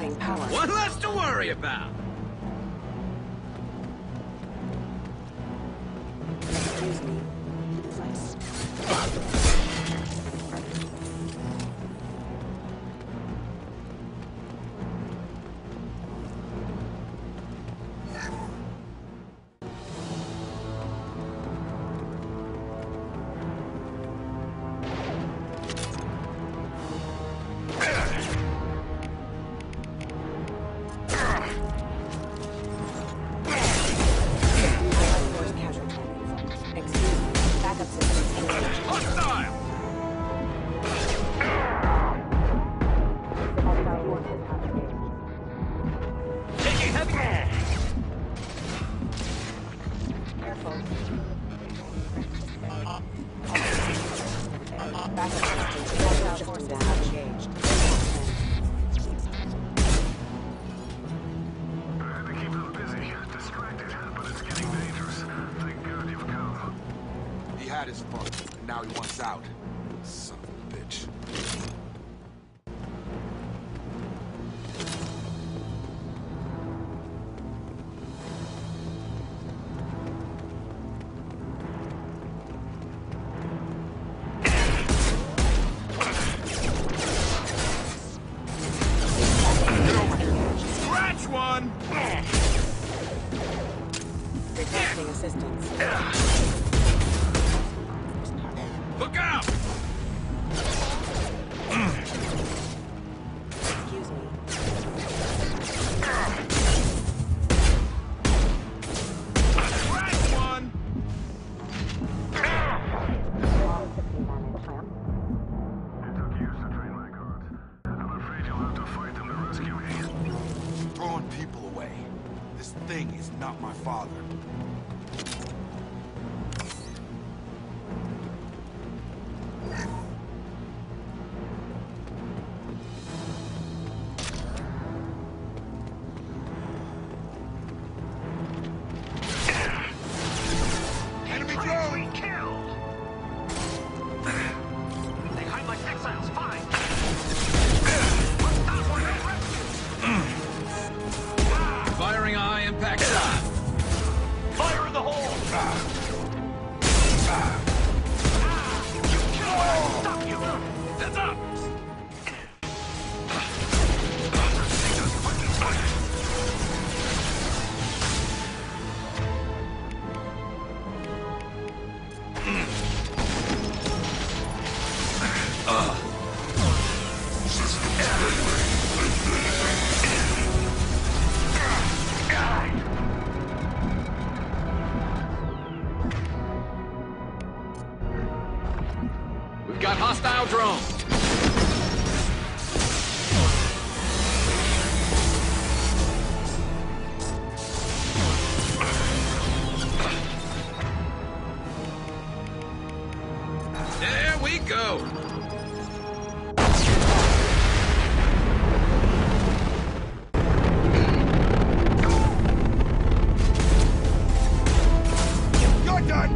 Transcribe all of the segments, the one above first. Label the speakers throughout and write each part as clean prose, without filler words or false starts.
Speaker 1: Rerouting power.
Speaker 2: One less to worry about.
Speaker 1: Excuse me. Please.
Speaker 3: Had his fun, and now he wants out. Son of a bitch. Get over here. Scratch one!
Speaker 1: Requesting assistance.
Speaker 2: Look out!
Speaker 1: Excuse me.
Speaker 2: Right one!
Speaker 4: It took years to train my guards. I'm afraid you'll have to fight them to rescue me.
Speaker 3: Throwing people away. This thing is not my father. Enemy drone!
Speaker 4: Killed! They hide like exiles, fine!
Speaker 2: Firing a high-impact shot.
Speaker 4: Fire in the hole! Stop you!
Speaker 2: Heads up! We've got hostile drones. There we go.
Speaker 3: You're done!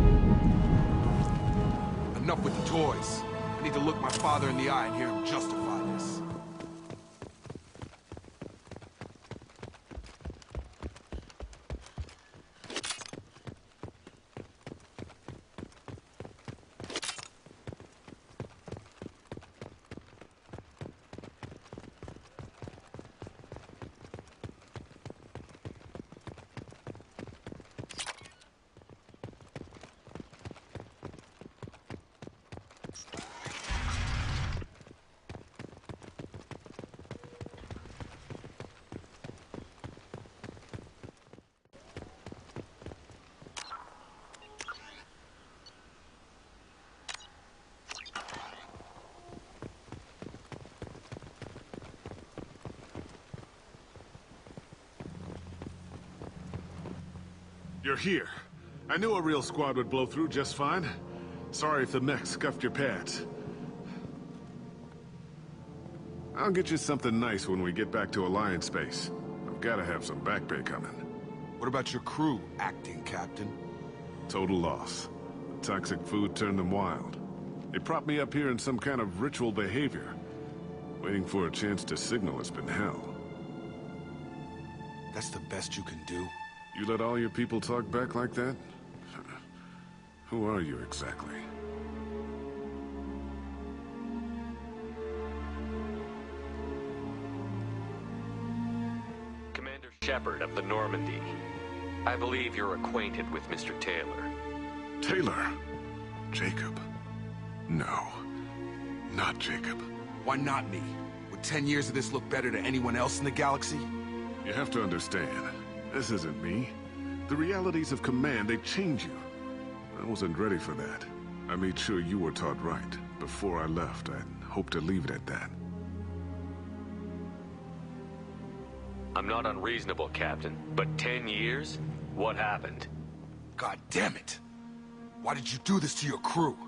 Speaker 3: Enough with the toys. I need to look my father in the eye and hear him justify this.
Speaker 4: You're here. I knew a real squad would blow through just fine. Sorry if the mech scuffed your pads. I'll get you something nice when we get back to Alliance Space. I've gotta have some back pay coming.
Speaker 3: What about your crew, acting captain?
Speaker 4: Total loss. The toxic food turned them wild. They propped me up here in some kind of ritual behavior. Waiting for a chance to signal has been hell.
Speaker 3: That's the best you can do?
Speaker 4: You let all your people talk back like that? Who are you exactly?
Speaker 5: Commander Shepard of the Normandy. I believe you're acquainted with Mr. Taylor.
Speaker 4: Taylor? Jacob? No. Not Jacob.
Speaker 3: Why not me? Would 10 years of this look better to anyone else in the galaxy?
Speaker 4: You have to understand, this isn't me. The realities of command, they change you. I wasn't ready for that. I made sure you were taught right. Before I left, I'd hoped to leave it at that.
Speaker 5: I'm not unreasonable, Captain, but 10 years? What happened?
Speaker 3: God damn it! Why did you do this to your crew?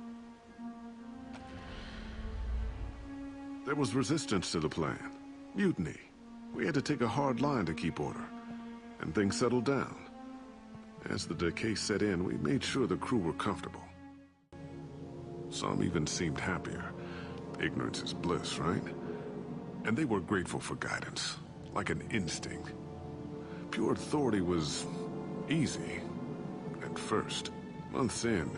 Speaker 4: There was resistance to the plan. Mutiny. We had to take a hard line to keep order. And things settled down. As the decay set in, we made sure the crew were comfortable. Some even seemed happier. Ignorance is bliss, right? And they were grateful for guidance, like an instinct. Pure authority was easy, at first. Months in,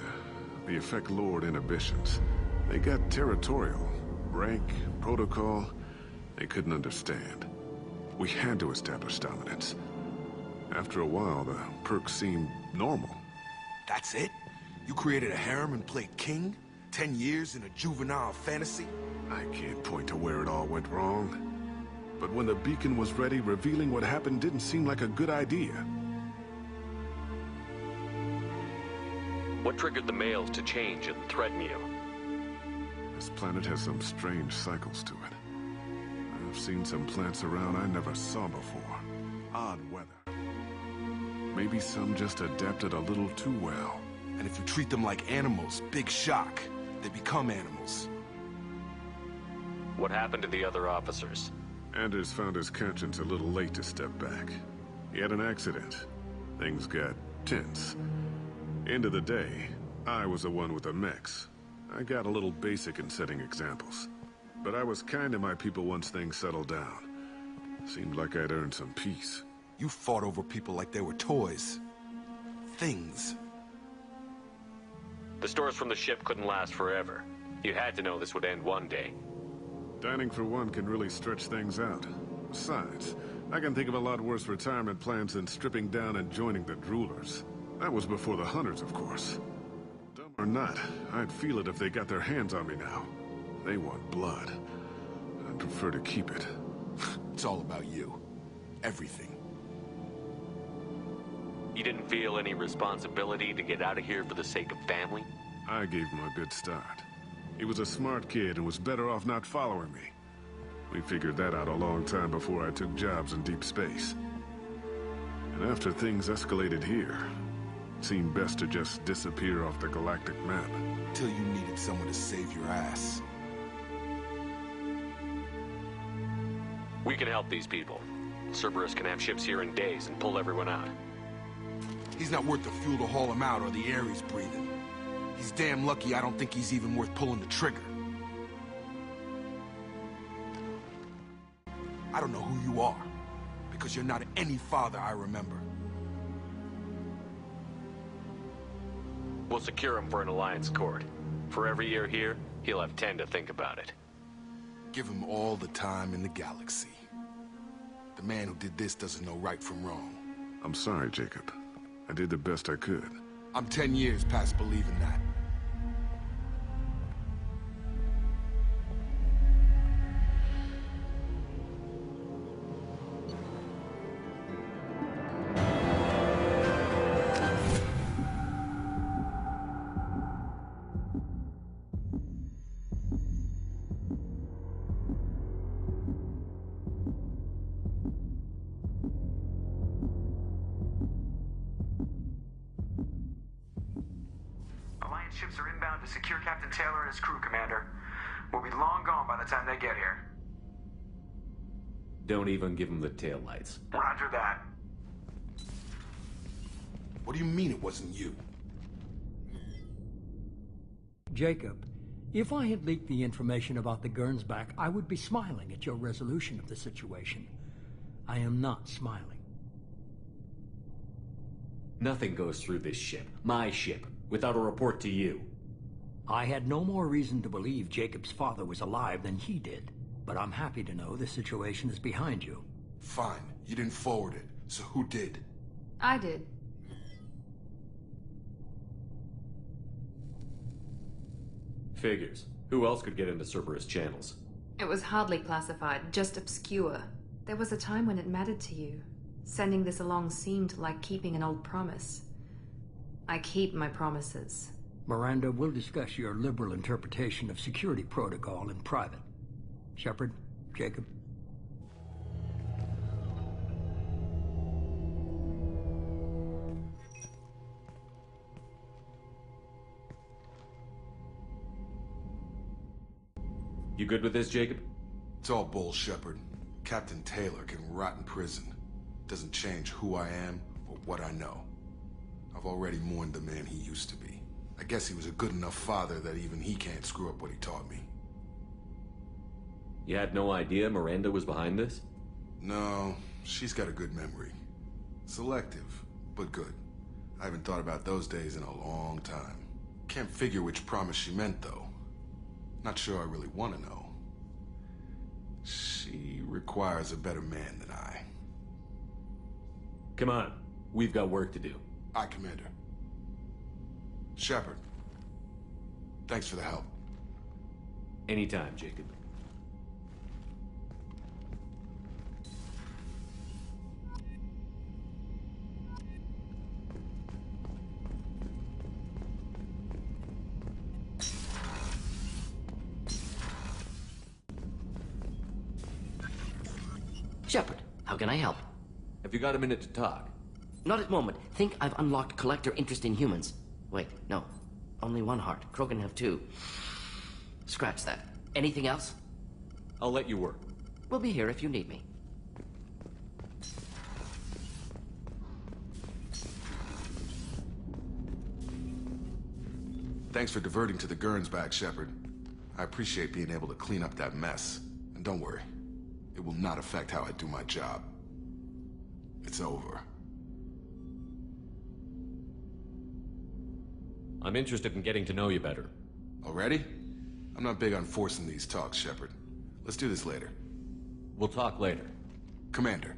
Speaker 4: the effect lowered inhibitions. They got territorial. Rank, protocol, they couldn't understand. We had to establish dominance. After a while, the perks seemed normal.
Speaker 3: That's it? You created a harem and played king? 10 years in a juvenile fantasy?
Speaker 4: I can't point to where it all went wrong. But when the beacon was ready, revealing what happened didn't seem like a good idea.
Speaker 5: What triggered the males to change and threaten you?
Speaker 4: This planet has some strange cycles to it. I've seen some plants around I never saw before. Odd weather. Maybe some just adapted a little too well.
Speaker 3: And if you treat them like animals, big shock. They become animals.
Speaker 5: What happened to the other officers?
Speaker 4: Anders found his conscience a little late to step back. He had an accident. Things got tense. End of the day, I was the one with the mechs. I got a little basic in setting examples. But I was kind to my people once things settled down. Seemed like I'd earned some peace.
Speaker 3: You fought over people like they were toys. Things.
Speaker 5: The stores from the ship couldn't last forever. You had to know this would end one day.
Speaker 4: Dining for one can really stretch things out. Besides, I can think of a lot worse retirement plans than stripping down and joining the Droolers. That was before the Hunters, of course. Dumb or not, I'd feel it if they got their hands on me now. They want blood. I'd prefer to keep it.
Speaker 3: It's all about you. Everything.
Speaker 5: You didn't feel any responsibility to get out of here for the sake of family?
Speaker 4: I gave him a good start. He was a smart kid and was better off not following me. We figured that out a long time before I took jobs in deep space. And after things escalated here, it seemed best to just disappear off the galactic map.
Speaker 3: Till you needed someone to save your ass.
Speaker 5: We can help these people. Cerberus can have ships here in days and pull everyone out.
Speaker 3: He's not worth the fuel to haul him out or the air he's breathing. He's damn lucky I don't think he's even worth pulling the trigger. I don't know who you are, because you're not any father I remember.
Speaker 5: We'll secure him for an Alliance court. For every year here, he'll have 10 to think about it.
Speaker 3: Give him all the time in the galaxy. The man who did this doesn't know right from wrong.
Speaker 4: I'm sorry, Jacob. I did the best I could.
Speaker 3: I'm 10 years past believing that.
Speaker 6: Ships are inbound to secure Captain Taylor and his crew, Commander. We'll be long gone by the time they get here.
Speaker 7: Don't even give him the taillights.
Speaker 6: Roger that.
Speaker 3: What do you mean it wasn't you?
Speaker 8: Jacob, if I had leaked the information about the Gernsback, I would be smiling at your resolution of the situation. I am not smiling.
Speaker 7: Nothing goes through this ship, my ship, without a report to you.
Speaker 8: I had no more reason to believe Jacob's father was alive than he did, but I'm happy to know the situation is behind you.
Speaker 3: Fine. You didn't forward it, so who did?
Speaker 9: I did.
Speaker 5: Figures. Who else could get into Cerberus channels?
Speaker 9: It was hardly classified, just obscure. There was a time when it mattered to you. Sending this along seemed like keeping an old promise. I keep my promises.
Speaker 8: Miranda, we'll discuss your liberal interpretation of security protocol in private. Shepard, Jacob.
Speaker 5: You good with this, Jacob?
Speaker 3: It's all bull, Shepard. Captain Taylor can rot in prison. Doesn't change who I am or what I know. I've already mourned the man he used to be. I guess he was a good enough father that even he can't screw up what he taught me.
Speaker 5: You had no idea Miranda was behind this?
Speaker 3: No, she's got a good memory. Selective, but good. I haven't thought about those days in a long time. Can't figure which promise she meant, though. Not sure I really want to know. She requires a better man than I.
Speaker 5: Come on, we've got work to do.
Speaker 3: Aye, Commander. Shepard, thanks for the help.
Speaker 5: Anytime, Jacob.
Speaker 10: Shepard, how can I help?
Speaker 5: Have you got a minute to talk?
Speaker 10: Not at the moment. Think I've unlocked collector interest in humans. Wait, no. Only one heart. Krogan have two. Scratch that. Anything else?
Speaker 5: I'll let you work.
Speaker 10: We'll be here if you need me.
Speaker 3: Thanks for diverting to the Gurns back, Shepard. I appreciate being able to clean up that mess. And don't worry, it will not affect how I do my job. It's over.
Speaker 5: I'm interested in getting to know you better.
Speaker 3: Already? I'm not big on forcing these talks, Shepard. Let's do this later.
Speaker 5: We'll talk later.
Speaker 3: Commander.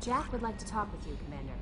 Speaker 11: Jack would like to talk with you, Commander.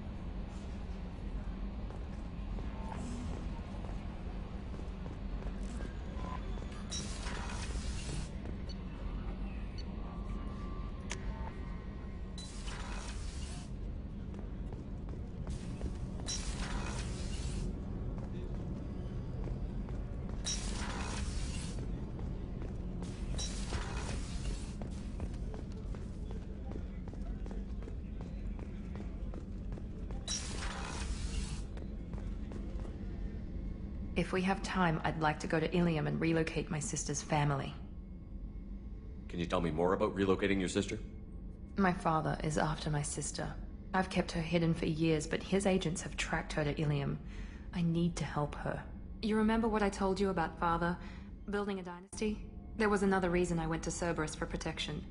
Speaker 9: If we have time, I'd like to go to Ilium and relocate my sister's family.
Speaker 5: Can you tell me more about relocating your sister?
Speaker 9: My father is after my sister. I've kept her hidden for years, but his agents have tracked her to Ilium. I need to help her. You remember what I told you about father? Building a dynasty? There was another reason I went to Cerberus for protection.